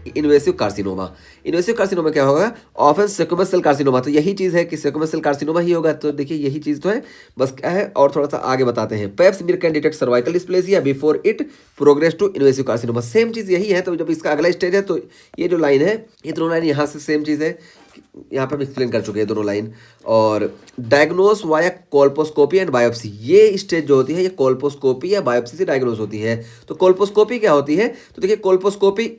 Invasive carcinoma. Invasive carcinoma क्या होगा? Often squamous cell carcinoma. तो यही चीज़ है कि स्क्वेमस सेल कार्सिनोमा ही होगा। तो देखिए यही चीज़ तो है, बस क्या है और थोड़ा सा आगे बताते हैं। Pap smear can detect cervical dysplasia before it progress to invasive carcinoma. Same चीज़ यही है। तो जब इसका अगला स्टेज है तो ये जो लाइन है, ये दोनों लाइन यहाँ से सेम चीज़ है, यहाँ पे हम एक्सप्लेन कर चुके हैं दोनों लाइन। और diagnose via colposcopy and biopsy, ये स्टेज जो होती है ये कोल्पोस्कोपी या बायोप्सी से डायग्नोस होती है। तो कोल्पोस्कोपी क्या होती है? तो देखिए कोल्पोस्कोपी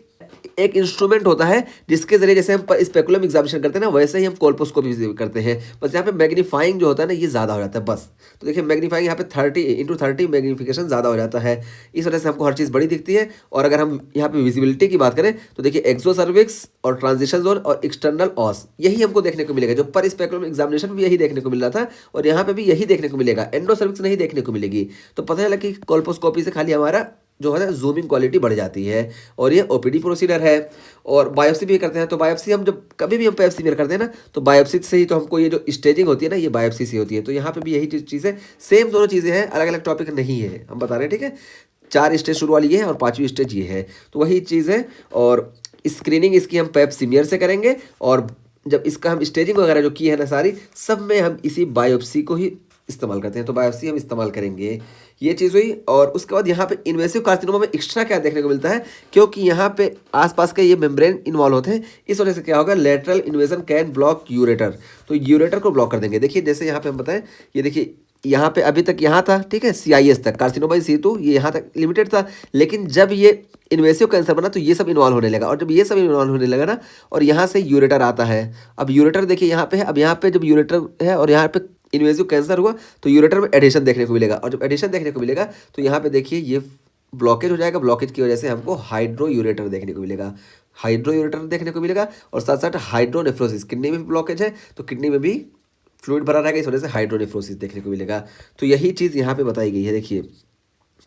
एक इंस्ट्रूमेंट होता है जिसके जरिए जैसे हम स्पेकुलम एग्जामिनेशन करते हैं ना, वैसे ही हम कोल्पोस्कोपी भी करते हैं। बस यहाँ पे मैग्नीफाइंग जो होता है ना, ये ज़्यादा हो जाता है बस। तो देखिए मैग्नीफाइंग यहाँ पे 30x30 मैग्नीफिकेशन ज़्यादा हो जाता है। इस वजह से हमको हर चीज़ बड़ी दिखती है। और अगर हम यहाँ पे विजिबिलिटी की बात करें तो देखिए एक्सो सर्विक्स और ट्रांजिशन जोन और एक्सटर्नल ऑस, यही हमको देखने को मिलेगा। जो पर स्पेकुलम एग्जामिनेशन में यही देखने को मिल रहा था और यहाँ पे भी यही देखने को मिलेगा। एंडो सर्विक्स नहीं देखने को मिलेगी। तो पता चला कि कोल्पोस्कोपी से खाली हमारा जो है जूमिंग क्वालिटी बढ़ जाती है। और ये ओपीडी प्रोसीजर है। और बायोप्सी भी करते हैं। तो बायोप्सी हम जब कभी भी हम पेप स्मीयर करते हैं ना, तो बायोप्सी से ही तो हमको ये जो स्टेजिंग होती है ना, ये बायोप्सी से होती है। तो यहाँ पे भी यही चीज़ है, सेम दोनों चीज़ें हैं, अलग अलग टॉपिक नहीं है, हम बता रहे हैं। ठीक है, 4 स्टेज शुरू वाली ये है और 5वीं स्टेज ये है। तो वही चीज़ है। और स्क्रीनिंग इसकी हम पेप स्मीयर से करेंगे। और जब इसका हम स्टेजिंग वगैरह जो की है ना सारी, सब में हम इसी बायोप्सी को ही इस्तेमाल करते हैं। तो बायोप्सी हम इस्तेमाल करेंगे, ये चीज़ हुई। और उसके बाद यहाँ पे इन्वेसिव कार्सिनोमा में एक्स्ट्रा क्या देखने को मिलता है, क्योंकि यहाँ पे आसपास के ये मेम्ब्रेन इन्वॉल्व होते हैं, इस वजह से क्या होगा, lateral invasion can block ureter. तो यूरेटर को ब्लॉक कर देंगे। देखिए जैसे यहाँ पे हम बताएं, ये देखिए यहाँ पे अभी तक यहाँ था, ठीक है, CIS तक, कार्सिनोमा इन सीटू, ये यहाँ तक लिमिटेड था। लेकिन जब ये इन्वेसिव कैंसर बना तो ये सब इन्वॉल्व होने लगा। और जब ये सब इन्वॉल्व होने लगा ना, और यहाँ से यूरेटर आता है। अब यूरेटर देखिए यहाँ पे है। अब यहाँ पे जब यूरेटर है और यहाँ पे इन्वेसिव कैंसर हुआ तो यूरेटर में एडिशन देखने को मिलेगा। और जब एडिशन देखने को मिलेगा तो यहाँ पे देखिए ये ब्लॉकेज हो जाएगा। ब्लॉकेज की वजह से हमको हाइड्रो यूरेटर देखने को मिलेगा। हाइड्रो यूरेटर देखने को मिलेगा। और साथ साथ हाइड्रोनेफ्रोसिस, किडनी में भी ब्लॉकेज है तो किडनी में भी फ्लूइड भरा रहेगा, इस वजह से हाइड्रोनेफ्रोसिस देखने को मिलेगा। तो यही चीज़ यहाँ पे बताई गई है। देखिए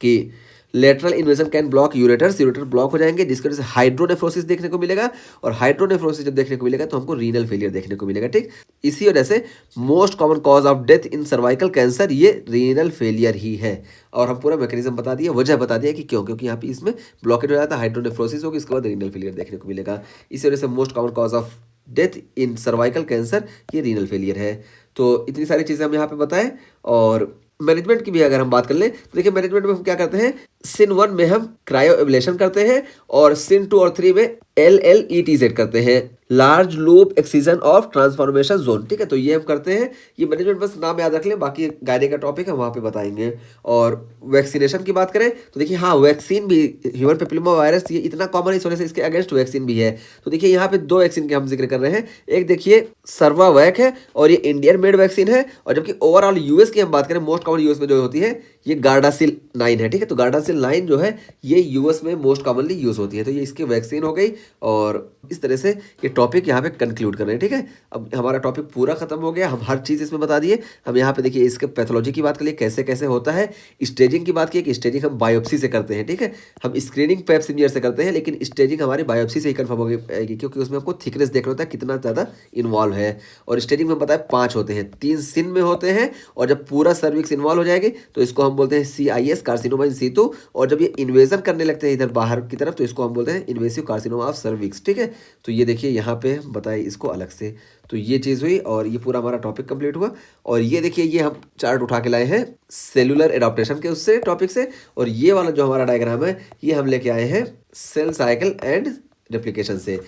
कि lateral invasion can block ureters, ureter block हो जाएंगे, जिसकी वजह से हाइड्रोनेफ्रोसिस देखने को मिलेगा। और हाइड्रोनेफ्रोसिस जब देखने को मिलेगा तो हमको रीनल फेलियर देखने को मिलेगा। ठीक, इसी वजह से most common cause of death in cervical cancer ये रीनल फेलियर ही है। और हम पूरा मैकेनिज्म बता दिया, वजह बता दिया कि क्यों, क्योंकि यहाँ पे इसमें ब्लॉकेज हो जाता है, हाइड्रोनेफ्रोसिस होगी, इसके बाद रीनल फेलियर देखने को मिलेगा। इसी वजह से most common cause of death in cervical cancer ये रीनल फेलियर है। तो इतनी सारी चीज़ें हम यहाँ पे बताएं। और मैनेजमेंट की भी अगर हम बात कर लें तो देखिए मैनेजमेंट में हम क्या करते हैं, सिन 1 में हम क्रायो एब्लेशन करते हैं और सिन 2 और 3 में LLETZ करते हैं, large loop excision of transformation zone. ठीक है, तो ये हम करते हैं। ये मैनेजमेंट बस नाम याद रख लें, बाकी गायने का टॉपिक है वहाँ पे बताएंगे। और वैक्सीनेशन की बात करें तो देखिए हाँ, वैक्सीन भी, ह्यूमन पेपिलोमा वायरस ये इतना कॉमन इस वजह से इसके अगेंस्ट वैक्सीन भी है। तो देखिए यहाँ पे 2 वैक्सीन के हम जिक्र कर रहे हैं। एक देखिए सर्वावैक है और ये इंडियन मेड वैक्सीन है। और जबकि ओवरऑल यूएस की हम बात करें, मोस्ट कॉमन यूएस में जो होती है ये गार्डासिल 9 है। ठीक है, तो गार्डासिल 9 जो है ये यूएस में मोस्ट कॉमनली यूज होती है। तो ये इसकी वैक्सीन हो गई। और इस तरह से ये टॉपिक यहाँ पे कंक्लूड कर रहे हैं। ठीक है, अब हमारा टॉपिक पूरा खत्म हो गया, हम हर चीज़ इसमें बता दिए। हम यहाँ पे देखिए इसके पैथोलॉजी की बात करिए, कैसे कैसे होता है। स्टेजिंग की बात की कि स्टेजिंग हम बायोप्सी से करते हैं। ठीक है, हम स्क्रीनिंग पेप स्मीयर से करते हैं, लेकिन स्टेजिंग हमारी बायोप्सी से ही कन्फर्म हो गई, क्योंकि उसमें हमको थिकनेस देखना होता है कितना ज़्यादा इन्वॉल्व है। और स्टेजिंग में बताया 5 होते हैं, 3 सिन में होते हैं। और जब पूरा सर्विक्स इन्वॉल्व हो जाएगी तो इसको हम बोलते हैं CIS, कार्सिनोमा इन सीटू। और जब ये इन्वेजन करने लगते हैं इधर बाहर की तरफ तो इसको हम बोलते हैं इन्वेसिव कार्सिनोमा ऑफ सर्विक्स। ठीक है, तो ये देखिए यहाँ पे बताए इसको अलग से। तो ये चीज़ हुई और ये पूरा हमारा टॉपिक कंप्लीट हुआ। और ये देखिए ये हम चार्ट उठा के लाए हैं सेलुलर एडाप्टेशन के उससे टॉपिक से। और ये वाला जो हमारा डायग्राम है ये हम लेके आए हैं सेल साइकिल एंड रेप्लिकेशन से।